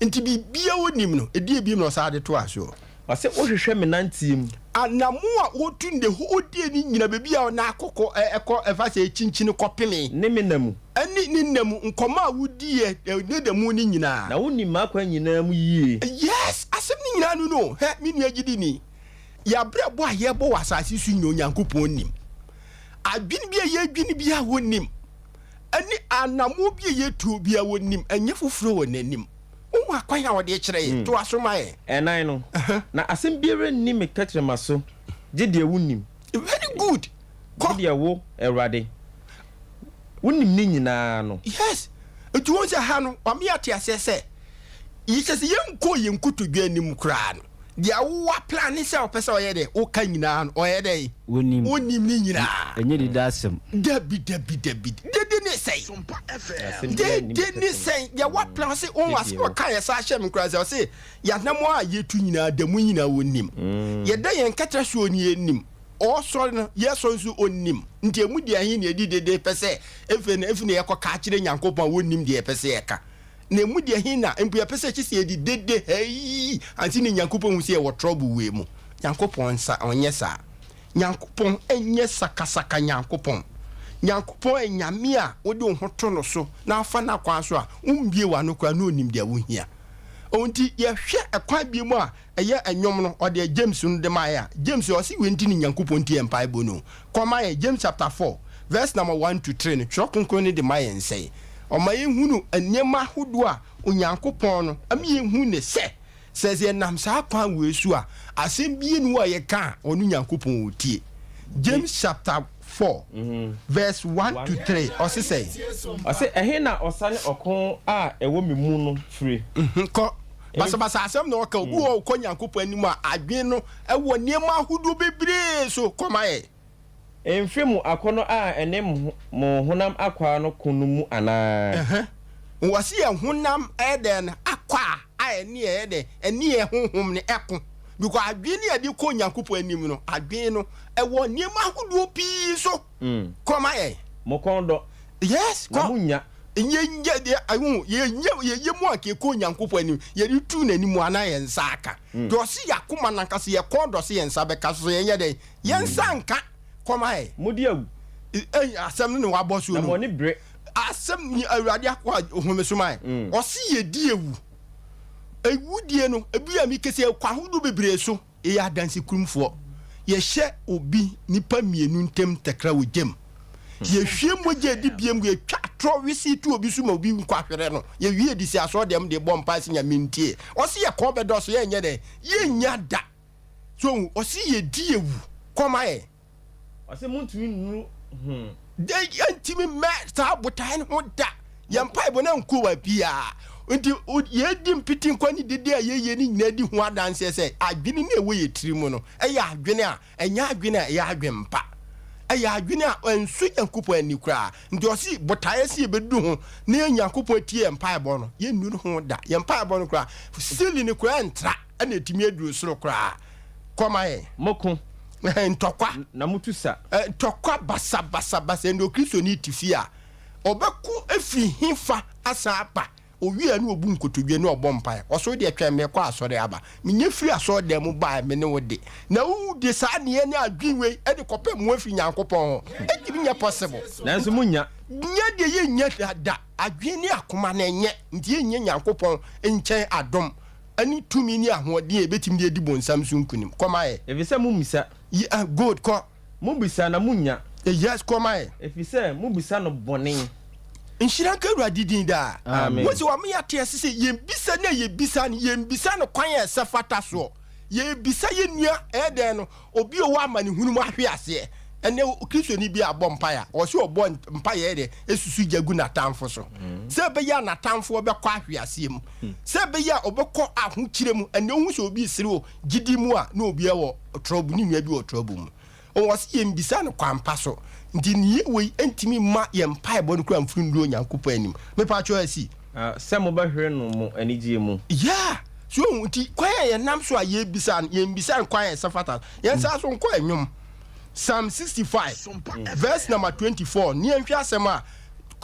nti bibia wonim no edie biem no sa de to aso o se ohwehwe me nantim anamu a wotunde ho odie ni nyina bebia na akoko eko efase chinchini kopeme ne me namu ani ni namu nkoma wudie ne damu ni nyina na wonim akwa nyina mu yie yes asem ni nyina no he me nua gidi ni ya brebo a ye bo wasase su nyina onyankopon nim adwini bia ye adwini bia wonim ani anamu bia ye tu bia wonim enye foforo wonanim o akwan a wode kire to asomae enan no na asem biere ni me katrema so gide wonim very good gide wo Erade wonim ni nyina no yes etu won se ha no o me ate asese yi se yenko yenkutu dwa nim kra no dia wo plan se o pese o ye de o ka nyina no o ye de wonim ni nyina enye di dasem dabi de ne sei SOMPA FM de ne sei ya wo plan se o wase o ka ye sa hye kra se o se ya namo a yetu nyina da mu nyina wonim ye da yen katra so oni enim o so no ye so nso onim nti emu di ahin ne edi de pese efe ne ye ko ka kire nyankopon wonim de pese ye ka na emu di ahin na empu ye pese chi se edi dede hey anti ne nyankopon hu se ye wo trouble we mu nyankopon sa onye sa nyankopon enye sakasaka nyankopon enyame a wode wo hoto no so na afa na kwa so a umbie wa no kwa no onim de wo hia onti ye hwe ekwan bi mu a eye enyom no ode James no de maya James o si wenti ni nyankopon tie mpa ibo no koma ye James chapter 4 verse number 1 to 3 no chokonkon ni de maya nsei o ma ye hunu anyema hodo a onyankopon no am ye hu ne says ye nam sa kwan we su a asem bi nu a ye ka onu nyankopon otie James chapter 4 verse 1 to 3 o say ehe na osane okon a ewo memu no free ko basa asem na oka obu o konyankopon anim a adwen no ewo niema hudu bebre so komae emfemu akono a ene mo honam akwa no konumu ana wasi ya honam eden akwa a ene ede ene honhom ne eko because adwene ya de ko nyankopon anim no adwene no e wo niam ahodo pi so come aye mo kondo yes na munya nye de awu ye mu ake ko nyankopon anim ye tu na anim ana ye nsa aka do si yakoma nankase ye kondo se ye nsa beka so ye nye de ye nsa nka come aye mudi awu asem no wa boso no na mo ni bre asem ni awurade akwa ohomesomai o si ye di ewu die no ebi ya mi kese kwa hodo bebre so e ya danse kurumfo ye hye obi nipa mienu ntem tekra wo gem ye hwie moje di biem ye twa tro wisi tu obi su ma obi nkwa hwere no ye wie di si aso dem de bom pass nya mintie o si ye ko be do so ye nye de ye nya da so o si ye di ewu koma e o se muntumi nuru de yantimi me ta botan ho da ye mpa ibo na nko wa bia nti ye di mpitin kwani dede a ye ni nyina di ho adanse se adwene na ewe ye tirimu no eya adwene a enya adwene a ya adwempa eya adwene a ensu yankupo ani kura nti osi botaye si bedu ho na yankupo tie mpa ibo no ye nuru ho da ye mpa ibo no kura sili ni kura ntra na etimi aduru soro kura koma ye moko ntokwa na mutusa ntokwa basa ndo Kristo ni tifia obeku efi hifa asa apa owie na obu nkotodwe na obom pae oso de atwa me kwa asore aba menye firi asore de mu ba me ne wode na wu de sa ne ne adwinwe e de kope mu afi nyankopon ho e gibi nya possible nanso munya nya de ye nya da adwene akoma na enye nti ye nya nyankopon nchen adom ani tumi ni ahode e betim de edi bonsam so nkunim koma e efise mumisa good ko mubisa na munya yes koma e efise mubisa no bone nshira nkaru adidin da amen wa me yate asese yembisa na yebisa ne yembisa no kwan ya safata so yebisa ye nua eden no obi o wa mane hunu mu ahwe ase ene Kristo ni bi abọ mpaya o se obọ mpaya ede esusu jagu na tamfo so se be ya na tamfo be kwa ahwe ase mu se be ya obekọ ahu kire mu ene hu se obi sire o gidi mu a na obi e wo trouble ni nua bi wo trouble mu o wasi yembisa no kwampa so ndi ni we entimi ma ye mpa bo no kura mfuru ndo nyankopɔ anim me pa cho asi se mo ba hwere no mo anigye mu so nti kwaya ye nam so a ye mbisa kwaya safata ye nsa so nko anwum Psalm 65 verse number 24 ni nhwe asem a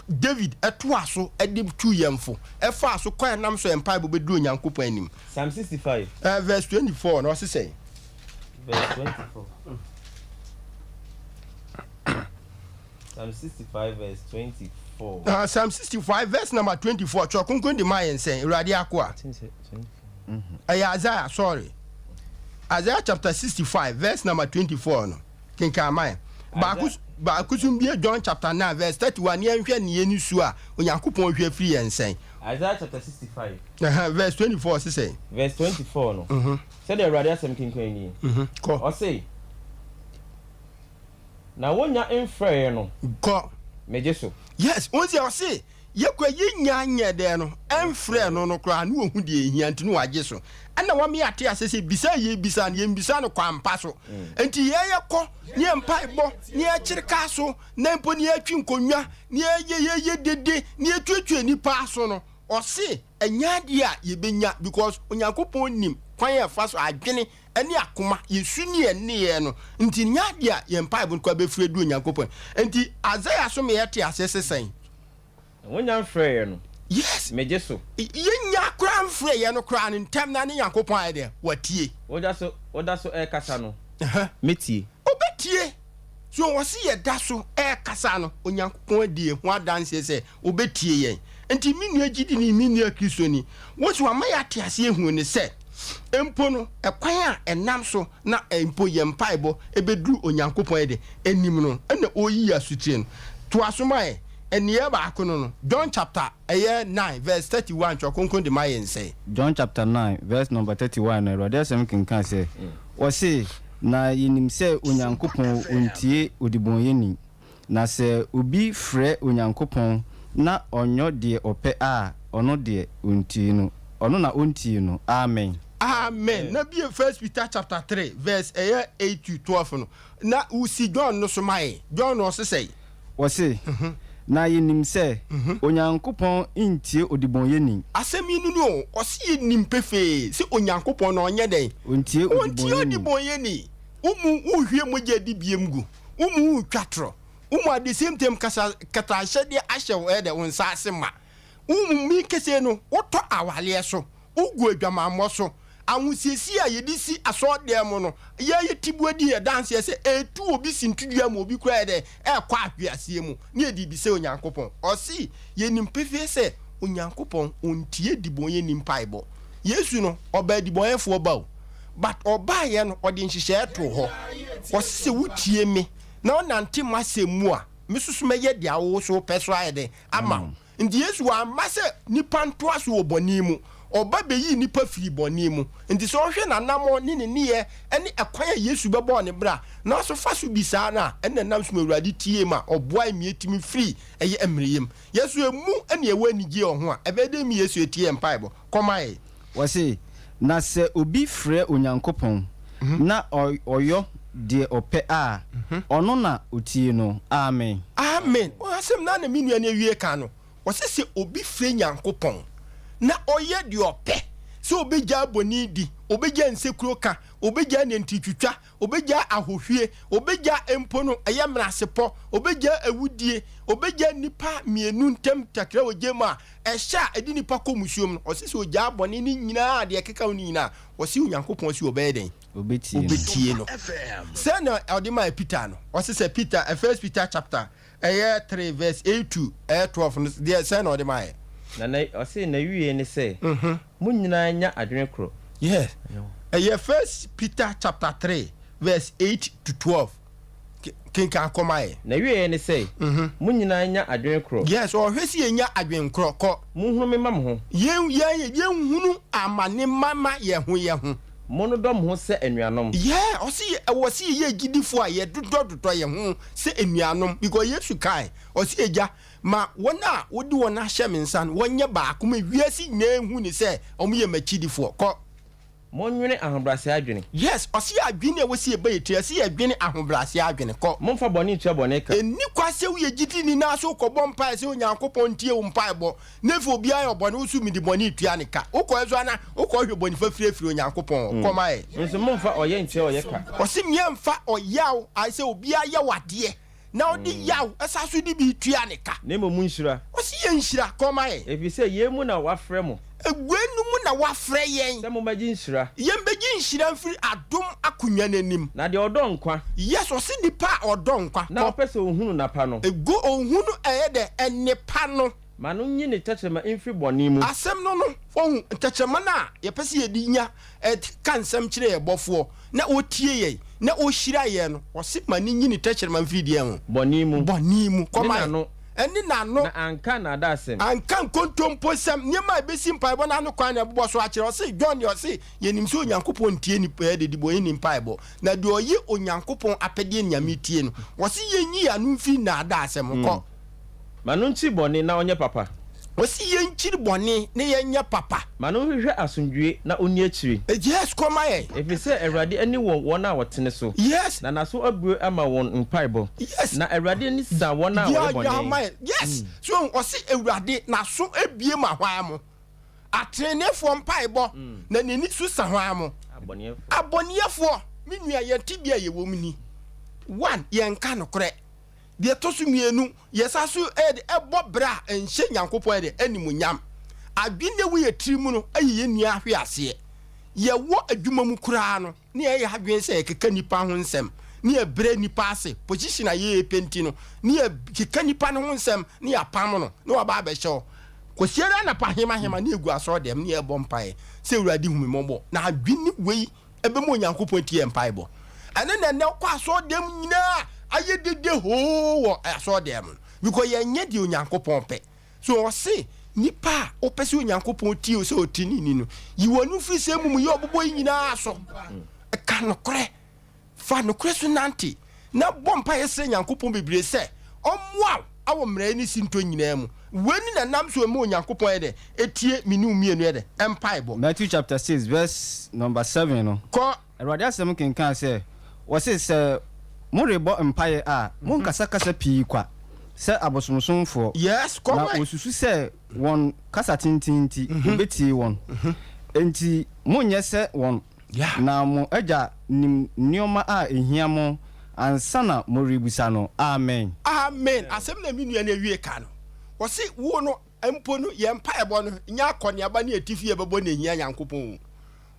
David eto aso ede tu yemfo e fa aso kwaya nam so mpa bo bedu nyankopɔ anim Psalm 65 verse 24 no se say verse 24 Psalm 65 verse 24. Psalm 65 verse number 24. Chokunkun di mayen sen Urade akwa. Isaiah, sorry. Isaiah chapter 65 verse number 24 no. Kinka mayen. Ba kusum bi John chapter 9 verse 31 ye nhwe ne yeni su a Onyankopon hwe free yensen. Isaiah chapter 65 verse 24 say. Verse 24 no. Say the Urade asem kinkan ni. Ko. O say na wonya enfrɛ no ko meje so yes onse o se ye kwa ye nya nya de no enfrɛ no kra na ohu de ehia nti no wage so ana wa me ate asese bisa ye bisa ne mbisa no kwampa so enti ye kɔ ne mpa ibo ne akirika so na mpo ne atwi nkonwa ne ye dede ne atwetwe nipa so no o se enya de a ye benya because Onyankopɔn nim kwan ya fa so adwene ani akoma yesu ni ene no nti nya de a ye mpa ibo kwa be fure du Onyankopɔn enti Isaiah so me yete asese sen wonya mfrɛ no yes meje so ye nya kra mfrɛ ye no kra ne ntam na ne Onyankopɔn ayede watie woda so kasa no metie obetie so wo se ye da so kasa no Onyankopɔn adie ho adanse se obetie yen enti minua gidi ni minua Kristo ni wo so ama ya te ase ehu ne se empo no ekwan a enam so na empo ye mpaibo ebeduru Onyankopɔn ede enim no na oyi asutire no to asomae eniye ba akono no John chapter 9 verse 31 chokonkon de mayen say John chapter 9 verse number 31 na Rode asem kinkan say wo se na yinim se Onyankopɔn ontie odibonyeni na se obi frɛ Onyankopɔn na onyo de ope a ono de ontie no ono na ontie no amen na be First Peter chapter 3 verse 8 to 12 no na usi John no so mai John no say wo se na yenim se onyankopon intie odibonyeni asemi nu no osi yenim pefe se onyankopon na onye den ontie odibonyeni uhwie mogya di biemgu twatro at the same time kata hyede ahye de wonsa asema mi kese no woto awale so ugu adwamammo so awusiesi a yedisi asode mo no ye tibuadi ye dance ye se etu obi sintudua mo obi kura de kwa ahweasie mu ne edi bi se onyankopon osi yenim pefe se onyankopon ontie dibonye nimpaibo yesu no oba dibonyefo ba o but oba ye no ode nhihye to ho osi wutie me na onante masemu a mesusu meye dia wo so peso ayede ama ndi yesu wa mase nipa nto aso oboni mu oba beyi nipa firi boni mu ndi so hwe na namo ni ye ene ekwan yesu bebo ne bra na so fa so bisa na ene nam so awurade tie ma oboa mietimi firi eye emriyem yesu emu ene ewa nige ho a ebede mi yesu etie empaibo komae wase na se obi frɛ onyankopɔn na oyo de ope a ono na otie no amen wasem na na minua na wie ka no wase obi frɛ nyankopɔn na oye de ope so obegya boni di obegya nsekuro ka obegya nentitwitwa obegya ahohwie obegya empono eyemrasepo obegya awudie obegya nipa mienu ntem takra ogema ehya edi nipa komusuom no osisi ogya boni ni nyina de keka oni nyina osi onyankopɔn si obeden obetie no say na odima Peter no osisi Peter first Peter chapter 3 verse 8 to 12 no there say na odima na osi na wiye ni say munyina nya adwene kro yes first Peter chapter 3 verse 8 to 12 kinka komae na wiye ni say munyina nya adwene kro yes o hwesi nya adwene kro ko muhunu me mam ho ye hunu amane mama ye ho mono dom ho se enuanom osi ye gidifo a ye dodododɔ ye ho se enuanom because yesu kai osi eja ma wona wodi wona hye mensan wonye ba akoma wiasi na hu ni se omuye machidifo ko monwene ahobrase adwene yes osi adwene wosi eba yetu asi adwene ahobrase adwene ko momfa bone tua bone ka eni kwase wo gidi ni na so ko bompa se onyankopɔn tie wo mpa ebo nefo obi ayo bone wo su midi bone tua ne ka ukɔ ezo ana ukɔ hwe bone fa firefiri onyankopɔn kɔmae nso momfa oye ntie oye ka osi miemfa oyaw ai se obi aye wade na odi yaw asaso di bi tua ne ka na mo munhyira osi ye nhyira kɔmae ebi se yemu na wafrɛ mo egwenu mu na wafrɛ yen se mo magi nhyira yembegi nhyira mfiri adom akonwa nanim na de odɔ nkwa yes osi nipa odɔ nkwa na opese ohunu napa no ego ohunu de enipa no ma no nyi ne tɛkyerɛma mfiri bɔne mu asɛm no ohun tɛkyerɛma na yɛpɛsɛ yɛdi nya ka nsɛm kyerɛ yɛ bɔfoɔ na otie yɛ na ohyira yɛ no ɔse ma ne nyi ne tɛkyerɛma mfiri deɛ ho bɔne mu kɔma eni nano na anka na da asem anka nkontompo sam nyema ebesi mpaebo na no kwan na bobɔ so akyerɛ ɔse John ɔse yenim so onyankopɔn tie ni de diboye ni mpaebo na de oyi onyankopɔn apɛde nyame tie no ɔse yenyi ya no mfi na da asem kɔ manu nti bɔne na onye papa ɔse yenkyiri bɔne ne yenya papa manu hwehwɛ asomdwie na oni akyiri yes kɔma yɛ efisɛ awurade ani wɔn a wɔtene so yes na naso abue ama wɔn mpaebo yes na awurade ani sa wɔn a wɔbɔ bɔne yes so ɔse awurade naso abie ma hwan mo atrenefoɔ mpaebo na neni so sa hwan mo abɔnefoɔ menua yɛnti bia yɛwɔ mu ni one yɛnka no korɛ de tosu mienu yesasu ebo bra enhye nyankopon de animunyam adwene wo ye trimu no ayi nua ahwe ase ye wo adwuma mu kura no ne ye adwen se keka nipa ho nsem ne ye bre nipa ase position aye penti no ne ye keka nipa no ho nsem ne ya pam no ne wa ba be hyew kosiera na pahema hema ne egu aso dem ne ye bɔ mpae se urade humimɔbɔ na adwene wei ebe mo nyankopon tie mpae bɔ ane na ne kwa aso dem nyina aye dede ho wo aso dem because ye nye di onyankopɔn pɛ so o se nipa o pɛ se onyankopɔn tie o se o tini ni no yiwonu firi se mu ye obobɔ nyina aso ka no kore fa no kore so nanti na bompa ye se nyankopɔn bebre se omwa awo mra ni sinto nyina mu weni na nam so mu onyankopɔn ye de etie minu mienu ye de empire bo Matthew chapter 6 verse number 7 no ko Awurade asɛm kenkan sɛ wɔse sɛ morebɔ mpae a monkasa kasa pii kwa sɛ abosomsomfoɔ yes na osusu sɛ wɔn kasa tintinti obetie wɔn enti monyɛ sɛ wɔn na mo agya nim nneɛma a ehia mo ansa na mo rebusa no amen asɛm na minua na wie ka no wɔse wo no mpo no yɛ mpa ɛbɔ no nya akɔneaba ne atifi ɛbɛbɔ na ehia Nyankopɔn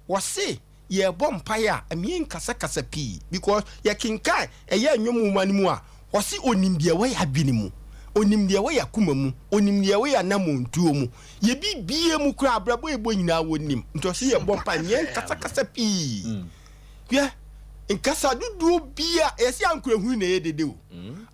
wɔse yɛ bɔ mpa ya amien kasa pii because yɛ kinkan ɛyɛ nnwom mu mu a wɔse onimdeɛ wɔ yɛ adwene mu onimdeɛ wɔ yɛ akoma mu onimdeɛ wɔ yɛ namontuo mu yɛ bibie mu kura abrabɔ ebo nyinaa wɔnim nti wɔse yɛ bɔ mpa amien kasa pii yɛ nkasa dudu bia yɛse ankura hu na yɛ dede o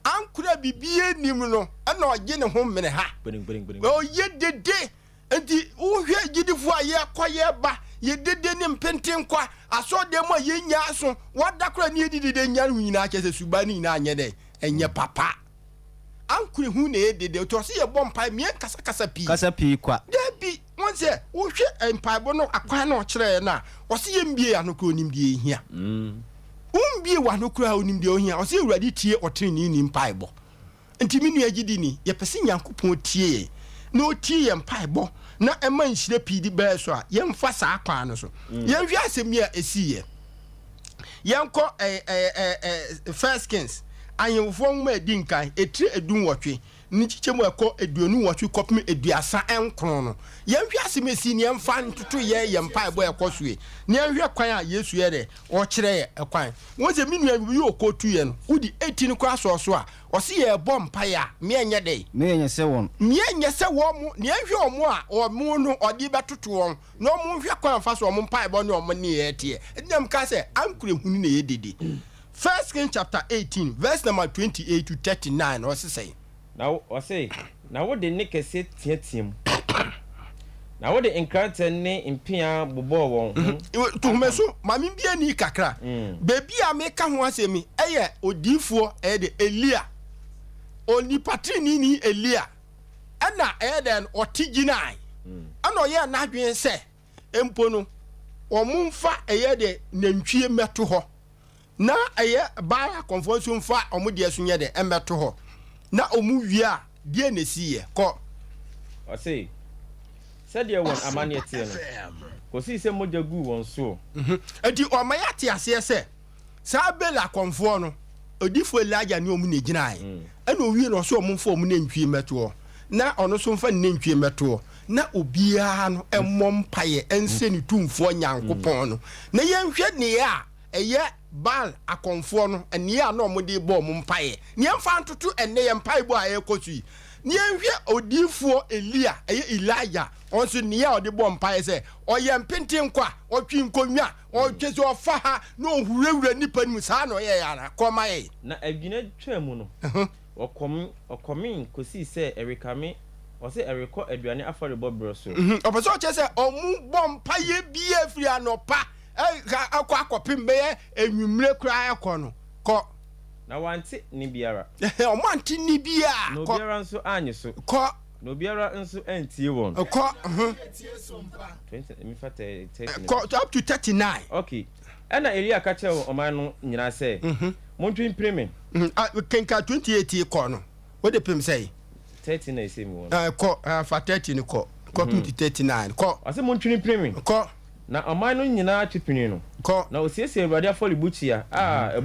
ankura bibie nim no ɛna ɔgye ne ho mene ha ɔyɛ dede nti wohwɛ gidifo a yɛkɔ yɛba yɛdede ne mpenten kwa asɔde mu a yɛnya so wadakora ne yɛdidede nya no nyinaa kyɛ sɛ suba ne nyinaa nyɛ dɛ ɛnyɛ papa ankure hu na yɛdede to sɛ yɛbɔ mpa mie kasa pii kwa dabi wɔn sɛ wohwɛ mpaebɔ no akwan na ɔkyerɛ no a ɔsɛ yɛmbie anokora onimdeɛ hia wombie wanokora onimdeɛ hia ɔsɛ Awurade tie ɔtene ne mpaebɔ nti me nua gidi ni yɛpɛ sɛ Nyankopɔn tie na otie yɛ mpaebɔ na ɛma nhyira pii di bɛɛ so a yɛmfa saa kwan no so yɛnhwɛ asɛm yi a ɛsiiɛ yɛnkɔ 1 Kings ayemfoɔ nwoma adi nkan ɛtire edun wɔtwe ne kyikyɛ mu ɛkɔ aduonu wɔtwe kɔpem aduasa ɛnkron no yɛnhwɛ asɛm esi ne yɛmfa ntoto yɛ mpaebɔ ɛkɔ soe ne yɛnhwɛ kwan a Yesu yɛ dɛ ɔkyerɛ yɛ ɛkwan wɔn sɛ minua bi yɛ ɔkɔtu yɛ no wodi 18 kɔ asɔ so a ɔsi yɛ bɔ mpaeɛ a meɛnyɛ dɛ meɛnyɛ sɛ wɔn mo ne yɛhwɛ ɔmo a ɔmo no ɔde bɛtoto wɔn na ɔmo hwɛ kwan fa so ɔmo mpaebɔ ne ɔmo ne yɛ teɛ ɛnam ka sɛ ankure hunu ne yɛ dede 1 Kings chapter 18 verse number 28 to 39 ɔsi sɛ na ɔsi na wo de ne kɛse teateam na wo de nkrantɛ ne mpia bobɔ wɔn tuhume so mami bia ni kakra bebi a meka ho asɛmi ɛyɛ odiifoɔ ɛyɛ de Elia onipatrini ni Elia ɛna ɛyɛ de ɔte gyinae ɛna ɔyɛ n'adwen sɛ empo no ɔmo mfa ɛyɛ de nantwie mɛto hɔ na ɛyɛ baa konfonso mfa ɔmo de so nyɛ de ɛmɛto hɔ na ɔmo wia die na siye kɔ ɔse sɛdeɛ wɔn amanneɛ teɛ no kɔsi sɛ mogya gu wɔn so enti ɔma yɛ ate aseɛ sɛ saa bela konfo no odifo Elijah ne ɔmo na gyinae ɛna owie no so ɔmo mfa ɔmo na ntwie mɛto na ɔno so mfa ne ntwie mɛto na obiara no ɛmmɔ mpaeɛ ɛnsɛ ne tumfoɔ Nyankopɔn no na yɛnhwɛ ne a ɛyɛ Baal akonfoɔ no ɛne a na ɔmo de bɔ ɔmo mpaeɛ ne yɛmfa ntoto ɛnɛ yɛ mpaebɔ a ɛkɔ so yi ne yɛnhwɛ odiifoɔ Elia ɛyɛ Elijah ɔnso ne a ɔde bɔ mpaeɛ sɛ ɔyɛ mpenten kwa ɔtwe nkonnwa ɔtwe sɛ ɔfa ha na ɔhurawura nipa nim saa na ɔyɛ yara kɔma yɛ na adwina twa mu no ɔkɔmin kɔsi sɛ ɛrekame ɔsɛ ɛrekɔ aduane afɔrebɔ brɛ so ɔpɛ sɛ ɔkyɛ sɛ ɔmo bɔ mpaeɛ bia firi anɔpa akɔ akɔpem bɛyɛ enwumire kura akɔ no kɔ na wante ni biara ɔmo ante ni biara no biara nso anye so kɔ no biara nso antie wɔn kɔ 20 mi fa 30 up to 39 okay ɛna Elia ka kyerɛ ɔman no nyina sɛ montwe mpreme kenka 28 kɔ no wo de pem sɛ 30 na ɛsɛ mu wɔn kɔ fa 30 ne kɔ 39 kɔ ɔsɛ montwe mpreme kɔ na ɔman no nyinaa twepini no kɔ na osiesie Awurade afɔrebukyia a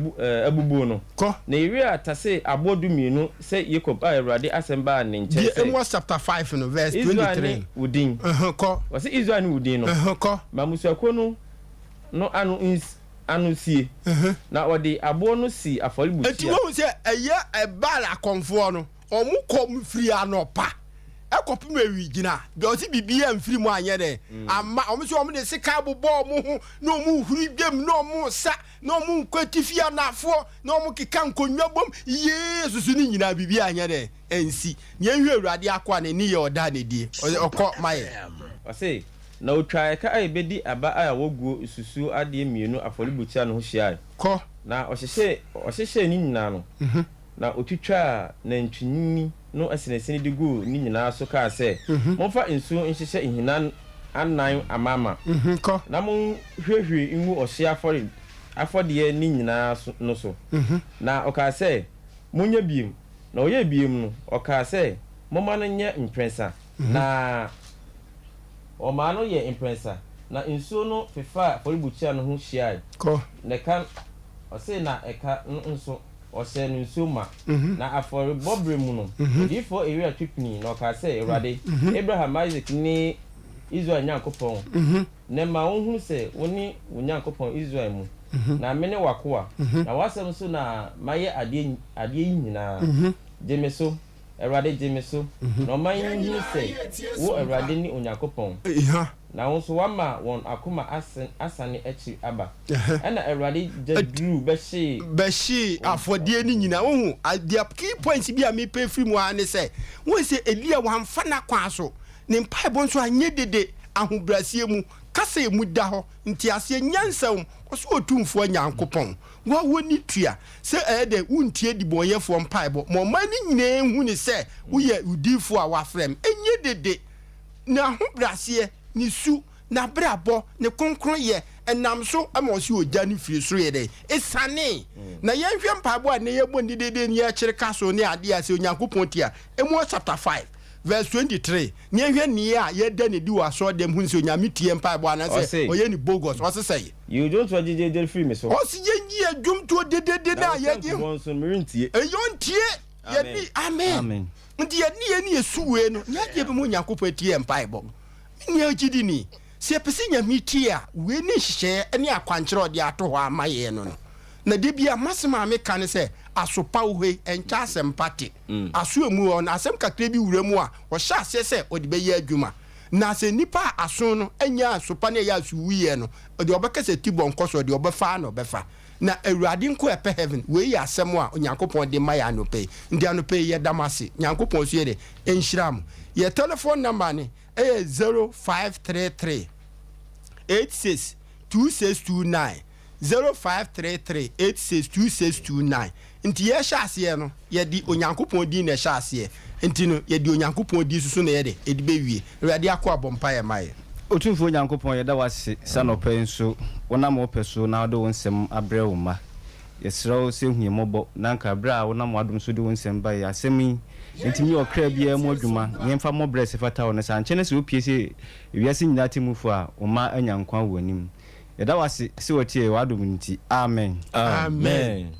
abubuo no kɔ na Eria tase abodu mienu sɛ Yakob a Awurade asɛm baa ne nkyɛn sɛ Amos chapter 5 no verse 23 udin kɔ wɔsɛ Israel ne udin no kɔ ma musuako no ano sie na ɔde aboɔ no si afɔrebukyia enti wo sɛ ɛyɛ ɛbal akonfoɔ no ɔmo kɔ mfiri anɔpa ɛkɔpem awi gyina dɔsi bibia mfiri mu anyɛ dɛ ama ɔmo so ɔmo de sika bobɔ ɔmo ho na ɔmo huri dwam na ɔmo sa na ɔmo kwatifi anafoɔ na ɔmo keka nkonnwa bom yesusu ne nyina bibia anyɛ dɛ ɛnsi yɛnhwɛ Awurade akɔ a ne ni yɛ ɔda ne die ɔkɔ mayɛ ɔse na otwa ɛka a ebedi aba a woguo susu adeɛ mienu afɔrebukyia no ho hyia kɔ na ɔhyehyɛ ni nyina no na otwitwa na ntwinini no asenesene de gu ni nyinaa so kaa sɛ momfa nsuo nhyehyɛ ihina anan amama na mo hwehwe ngu ɔhye afɔdeɛ ni nyinaa no so na ɔkaa sɛ monya biem na oye biem no oka say moma no nye imprensa na oma no ye imprensa na nsuo no fefa foribuchia no ho hia ko ne kan o say na eka nso o say no nsuo ma na afori bobre mu no before area tripni na oka say Ewurade Abraham Isaac ni Israel nyankopon ne ma ohun say woni nyankopon Israel mu na mene wakoa na wasem so na maye ade nyina jemeso Ewurade jemeso na man hu say wo Ewurade ni onyankopon na wonso wama won akoma asane echi aba na Ewurade jadru beshi afodie ni nyina wo the key points bi a me pay free mu ane say won say Elia wamfa na kwa so ne mpa bonso anye dede ahobrasie mu kasa mu da ho nti ase nyansam oso otumfo nyankopon wa woni tua se de untie dibonyefo mpaebo mo mani nyina hu ni se uye udifo a wafrem enye dede na ahobrasie ni su na brabo ne konkron ye enam so ama osi oja ni firi so ye de esane na yenhwe mpaebo a ne yebo ni dede ni ya kire kaso ne ade ase onyankopon tia emu chapter 5 verse 23 nyehwe ni a ye da ne di waso dem hu nse onyame tie mpaebo anase oye ni bogus o se say you don't want to free me so o se ye adwum to dedede na ye gi wonso merintie eyontie ye ni amen ndi ye ni esuwe no nya je be mu nyankopon tie mpaebo ni agidi ni se pese nyame tie a we ni hye ene akwankere ode ato ho amaye no na de bia masema me kan se asopa uhwe encha asempate aso emu on asem kakra bi wura mu a o hya ase se ode be ye adwuma na se nipa aso no enya asopa na ya aso wiye no ode obeka se tibon koso ode obefa na obefa na Ewurade nko epe heaven we ya asem a onyankopon de maya no pe ndi ano pe ye damase nyankopon so ye de enhyiram ye telephone number ni 0533 86 2629 0533 862629 nti ye hyase no ye di onyankopon di na hyase nti no ye di onyankopon di susu na ye de edi bewie Ewurade akọ abompa ye maye otumfo onyankopon ye da wase sanope nso wona mo peso na do wonsem abre wo ma yesrawo se huyemobo na nka bra wona mo adom so de wonsem ba ya asemi ntimi okra bia mo adwuma yemfa mo brese fata wo ne sanche ne se opiese wiase nyina temufo a wo ma anyankwa wo anim yeda wase se wotie wadom nti amen amen